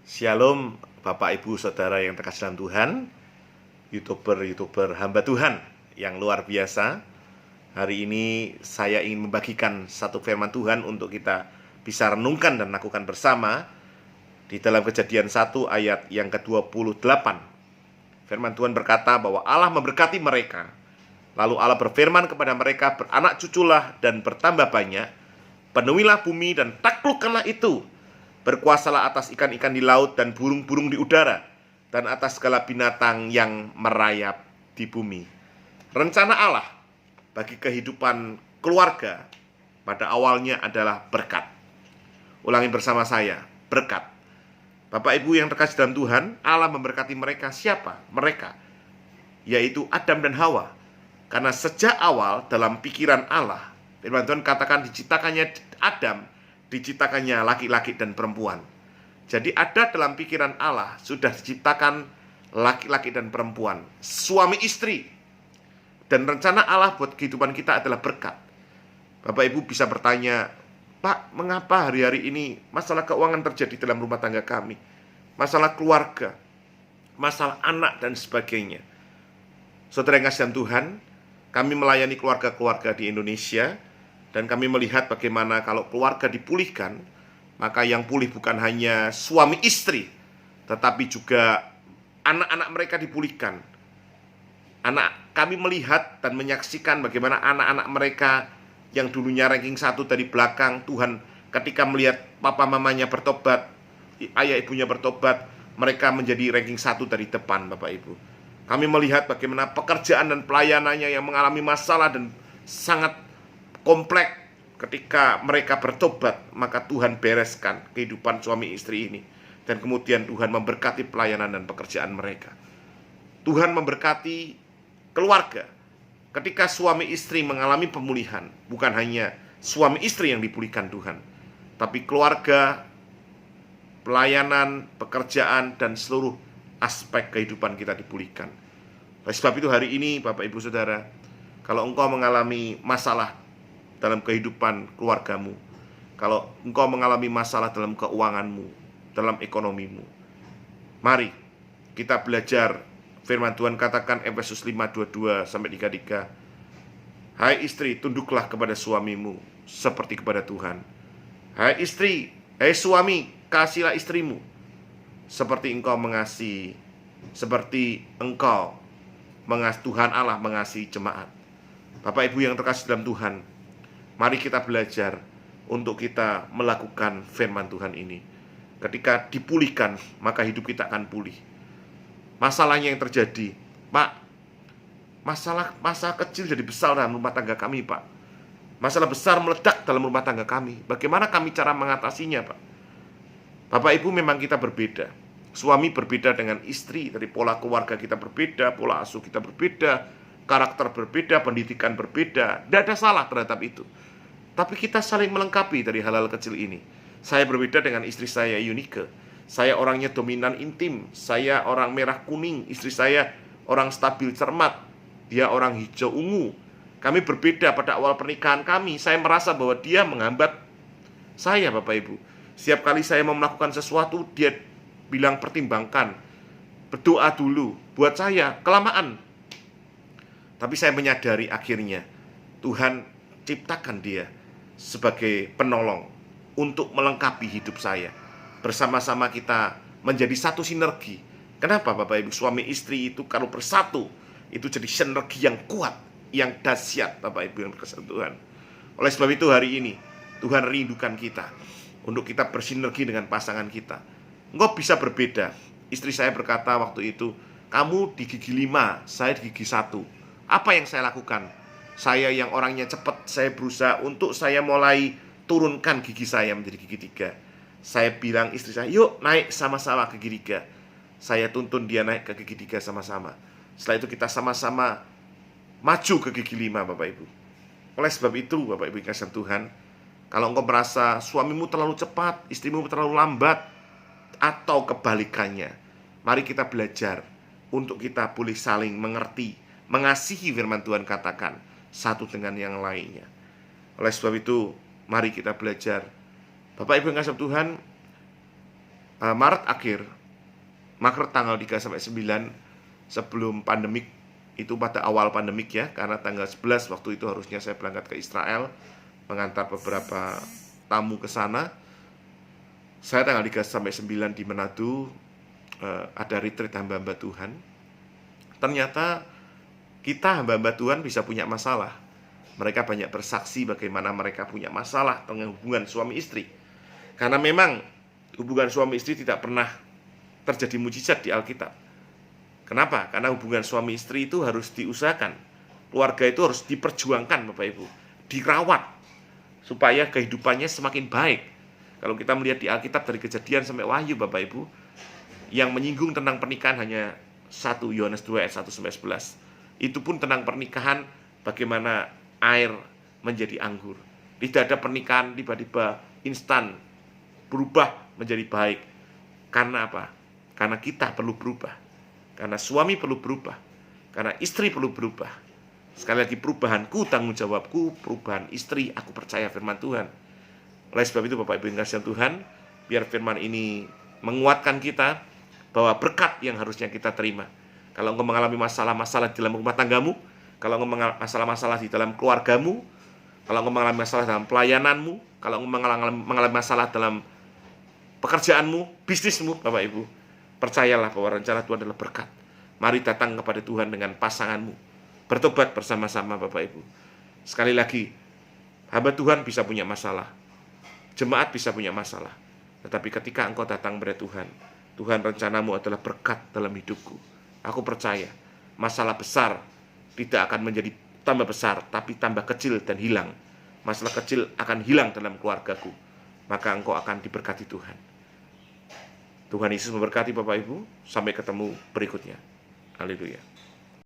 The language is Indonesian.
Shalom Bapak Ibu Saudara yang terkasih dalam Tuhan, YouTuber hamba Tuhan yang luar biasa. Hari ini saya ingin membagikan satu firman Tuhan untuk kita bisa renungkan dan lakukan bersama di dalam Kejadian 1 ayat yang ke-28. Firman Tuhan berkata bahwa Allah memberkati mereka. Lalu Allah berfirman kepada mereka, beranak cuculah dan bertambah banyak, penuhilah bumi dan taklukkanlah itu. Berkuasalah atas ikan-ikan di laut dan burung-burung di udara, dan atas segala binatang yang merayap di bumi. Rencana Allah bagi kehidupan keluarga pada awalnya adalah berkat. Ulangi bersama saya, berkat. Bapak Ibu yang terkasih dalam Tuhan, Allah memberkati mereka. Siapa? Mereka, yaitu Adam dan Hawa. Karena sejak awal dalam pikiran Allah, firman Tuhan katakan diciptakannya Adam, diciptakannya laki-laki dan perempuan. Jadi ada dalam pikiran Allah sudah diciptakan laki-laki dan perempuan, suami istri. Dan rencana Allah buat kehidupan kita adalah berkat. Bapak Ibu bisa bertanya, Pak, mengapa hari-hari ini masalah keuangan terjadi dalam rumah tangga kami? Masalah keluarga, masalah anak dan sebagainya. Saudara yang kasih Tuhan, kami melayani keluarga-keluarga di Indonesia, dan kami melihat bagaimana kalau keluarga dipulihkan, maka yang pulih bukan hanya suami istri, tetapi juga anak-anak mereka dipulihkan. Kami melihat dan menyaksikan bagaimana anak-anak mereka yang dulunya ranking 1 dari belakang, Tuhan ketika melihat papa mamanya bertobat, ayah ibunya bertobat, mereka menjadi ranking 1 dari depan, Bapak Ibu. Kami melihat bagaimana pekerjaan dan pelayanannya yang mengalami masalah dan sangat kompleks. Ketika mereka bertobat, maka Tuhan bereskan kehidupan suami istri ini. Dan kemudian Tuhan memberkati pelayanan dan pekerjaan mereka. Tuhan memberkati keluarga. Ketika suami istri mengalami pemulihan, bukan hanya suami istri yang dipulihkan Tuhan, tapi keluarga, pelayanan, pekerjaan, dan seluruh aspek kehidupan kita dipulihkan. Oleh sebab itu hari ini Bapak Ibu Saudara, kalau engkau mengalami masalah dalam kehidupan keluargamu, kalau engkau mengalami masalah dalam keuanganmu, dalam ekonomimu, mari kita belajar firman Tuhan katakan Efesus 5:22-33. Hai istri, tunduklah kepada suamimu seperti kepada Tuhan. Hai istri, hai suami, kasihilah istrimu seperti engkau mengasihi, seperti engkau Tuhan Allah mengasihi jemaat. Bapak Ibu yang terkasih dalam Tuhan, mari kita belajar untuk kita melakukan firman Tuhan ini. Ketika dipulihkan, maka hidup kita akan pulih. Masalahnya yang terjadi, Pak, masalah kecil jadi besar dalam rumah tangga kami, Pak. Masalah besar meledak dalam rumah tangga kami. Bagaimana kami cara mengatasinya, Pak? Bapak Ibu, memang kita berbeda. Suami berbeda dengan istri, dari pola keluarga kita berbeda, pola asuh kita berbeda, karakter berbeda, pendidikan berbeda. Tidak ada salah terhadap itu. Tapi kita saling melengkapi dari hal-hal kecil ini. Saya berbeda dengan istri saya, Yunike. Saya orangnya dominan intim. Saya orang merah kuning. Istri saya orang stabil cermat. Dia orang hijau ungu. Kami berbeda pada awal pernikahan kami. Saya merasa bahwa dia menghambat saya, Bapak Ibu. Setiap kali saya mau melakukan sesuatu, dia bilang pertimbangkan, berdoa dulu. Buat saya kelamaan. Tapi saya menyadari akhirnya Tuhan ciptakan dia sebagai penolong untuk melengkapi hidup saya. Bersama-sama kita menjadi satu sinergi. Kenapa Bapak Ibu? Suami istri itu kalau bersatu, itu jadi sinergi yang kuat, yang dahsyat, Bapak Ibu yang berkesan Tuhan. Oleh sebab itu hari ini Tuhan rindukan kita untuk kita bersinergi dengan pasangan kita. Engkau bisa berbeda. Istri saya berkata waktu itu, kamu di gigi 5, saya di gigi 1. Apa yang saya lakukan? Saya yang orangnya cepat, saya berusaha untuk saya mulai turunkan gigi saya menjadi gigi 3. Saya bilang istri saya, yuk naik sama-sama ke gigi 3. Saya tuntun dia naik ke gigi 3 sama-sama. Setelah itu kita sama-sama maju ke gigi 5, Bapak Ibu. Oleh sebab itu Bapak Ibu yang kasih Tuhan, kalau engkau merasa suamimu terlalu cepat, istrimu terlalu lambat, atau kebalikannya, mari kita belajar untuk kita boleh saling mengerti, mengasihi firman Tuhan katakan satu dengan yang lainnya. Oleh sebab itu, mari kita belajar. Bapak Ibu yang kasih Tuhan, Maret akhir, Maret tanggal 3 sampai 9 sebelum pandemik, itu pada awal pandemik ya, karena tanggal 11 waktu itu harusnya saya berangkat ke Israel mengantar beberapa tamu ke sana. Saya tanggal 3 sampai 9 di Manado ada retreat hamba-hamba Tuhan. Ternyata kita hamba-hamba Tuhan bisa punya masalah. Mereka banyak bersaksi bagaimana mereka punya masalah dengan hubungan suami istri. Karena memang hubungan suami istri tidak pernah terjadi mujizat di Alkitab. Kenapa? Karena hubungan suami istri itu harus diusahakan. Keluarga itu harus diperjuangkan, Bapak Ibu, dirawat supaya kehidupannya semakin baik. Kalau kita melihat di Alkitab dari Kejadian sampai Wahyu, Bapak Ibu, yang menyinggung tentang pernikahan hanya 1 Yohanes 2 ayat 1 sampai 11. Itu pun tentang pernikahan bagaimana air menjadi anggur. Tidak ada pernikahan tiba-tiba instan berubah menjadi baik. Karena apa? Karena kita perlu berubah. Karena suami perlu berubah. Karena istri perlu berubah. Sekali lagi, perubahanku tanggung jawabku, perubahan istri, aku percaya firman Tuhan. Oleh sebab itu Bapak Ibu yang kasih Tuhan, biar firman ini menguatkan kita bahwa berkat yang harusnya kita terima. Kalau engkau mengalami masalah-masalah di dalam rumah tanggamu, kalau engkau mengalami masalah-masalah di dalam keluargamu, kalau engkau mengalami masalah dalam pelayananmu, kalau engkau mengalami masalah dalam pekerjaanmu, bisnismu, Bapak Ibu, percayalah bahwa rencana Tuhan adalah berkat. Mari datang kepada Tuhan dengan pasanganmu, bertobat bersama-sama, Bapak Ibu. Sekali lagi, hamba Tuhan bisa punya masalah, jemaat bisa punya masalah, tetapi ketika engkau datang kepada Tuhan, Tuhan rencanamu adalah berkat dalam hidupku. Aku percaya masalah besar tidak akan menjadi tambah besar, tapi tambah kecil dan hilang. Masalah kecil akan hilang dalam keluargaku, maka engkau akan diberkati Tuhan. Tuhan Yesus memberkati Bapak Ibu. Sampai ketemu berikutnya. Haleluya.